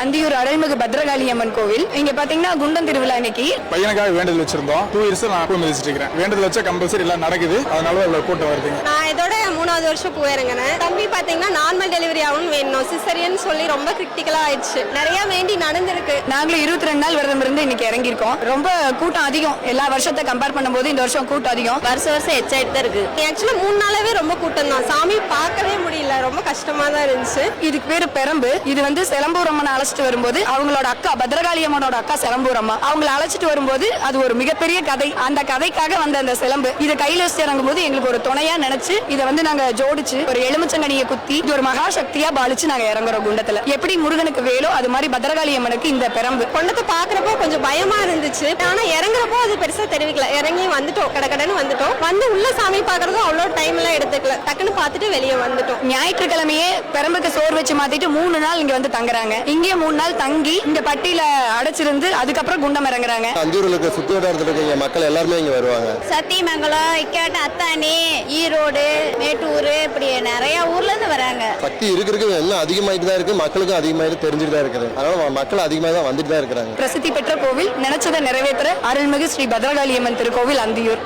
அந்தியூர் அருள்மிகு பத்ரகாளி அம்மன் கோவில். இங்க பாத்தீங்கன்னா குண்டம் திருவிழா இன்னைக்கு. பையனுக்காக வேண்டுதல் வச்சிருந்தோம். 2 இயர்ஸ் நான் பூ மிதிச்சிட்டு இருக்கேன். வேண்டுதல் வச்சா கம்பல்சரி எல்லாம் நடக்குது. அதனால இவ்வளவு கூட்டம் வருதுங்க. நான் இதோட 3வது வருஷம் பூ இறங்கினேன். தம்பி பாத்தீங்கன்னா நார்மல் டெலிவரி ஆகணும் வேணும், சிசரியன் சொல்லி ரொம்ப கிரிட்டிக்கலா ஆயிடுச்சு. நிறைய வேண்டி நடந்திருக்கு. நாங்களும் 22 நாள் விரதம் இருந்து இன்னைக்கு இறங்கியிருக்கோம். ரொம்ப கூட்டம் அதிகம். எல்லா வருஷத்தை கம்பேர் பண்ணும்போது இந்த வருஷம் கூட்டம் அதிகம். வருஷம் எச்சாயிட்டு தான் இருக்கு. ஆக்சுவலா 3 நாளாவே ரொம்ப கூட்டம் தான். சாமி பார்க்கவே முடியல, ரொம்ப கஷ்டமா தான் இருந்துச்சு. இதுக்கு பேரு பெரம்பு. இது வந்து செலம்பூர் அம்மனை அழைச்சிட்டு வரும்போது அவங்களோட அக்கா பத்ரகாளி அம்மனோட அக்கா செலம்பூர் அம்மா அவங்களை அழைச்சிட்டு வரும்போது அது ஒரு மிகப்பெரிய கதை. அந்த கதைக்காக வந்த அந்த சிலம்பு இதை கையில வச்சு இறங்கும் போது எங்களுக்கு ஒரு துணையா நினைச்சு இதை வந்து நாங்க ஜோடிச்சு ஒரு எலுமிச்சங்கனியை குத்தி இது ஒரு மகாசக்தியா பாலிச்சு நாங்க இறங்குறோம் குண்டத்துல. எப்படி முருகனுக்கு வேலோ அது மாதிரி பத்ரகாளி அம்மனுக்கு இந்த பெரம்பு. கொண்டத்தை பாக்குறப்போ கொஞ்சம் பயமா இருந்துச்சு. ஆனா இறங்குறப்போ அது பெருசா தெரிவிக்கல. இறங்கி வந்துட்டோம், கடகடன்னு வந்துட்டோம். வந்து உள்ள சாமி பாக்குறதும் அவ்வளவு டைம் எல்லாம் எடுத்துக்கல. டக்குன்னு பார்த்துட்டு வெளியே வந்துட்டோம். ஞாயிற்றுக்கிழமையே பெரம்புக்கு சோறு வச்சு மாத்திட்டு 3 நாள் இங்க வந்து தங்குறாங்க. இங்கே 3 நாள் தங்கி இந்த பட்டியில அடைச்சிருந்து அதுக்கப்புறம் குண்டம் இறங்குறாங்க. அந்தியூர்ல இருக்க சுத்தி வட்டாரத்துல இருக்க மக்கள் எல்லாருமே இங்க வருவாங்க. சத்தியமங்கலம், இக்காட்டு, அத்தானி, ஈரோடு, மேட்டூர் இப்படி நிறைய ஊர்ல இருந்து வராங்க. சக்தி இருக்கு இன்னும் அதிகமாயிட்டு தான் இருக்கு. மக்களுக்கும் அதிகமாயிட்டு தெரிஞ்சுட்டு தான் இருக்குது. அதனால மக்கள் அதிகமாக தான் வந்துட்டு தான் இருக்கிறாங்க. பிரசித்தி பெற்ற கோவில் நினைச்சதை நிறைவேற்ற அருள்மிகு ஸ்ரீ பத்ரகாளி அம்மன் திருக்கோவில் அந்தியூர்.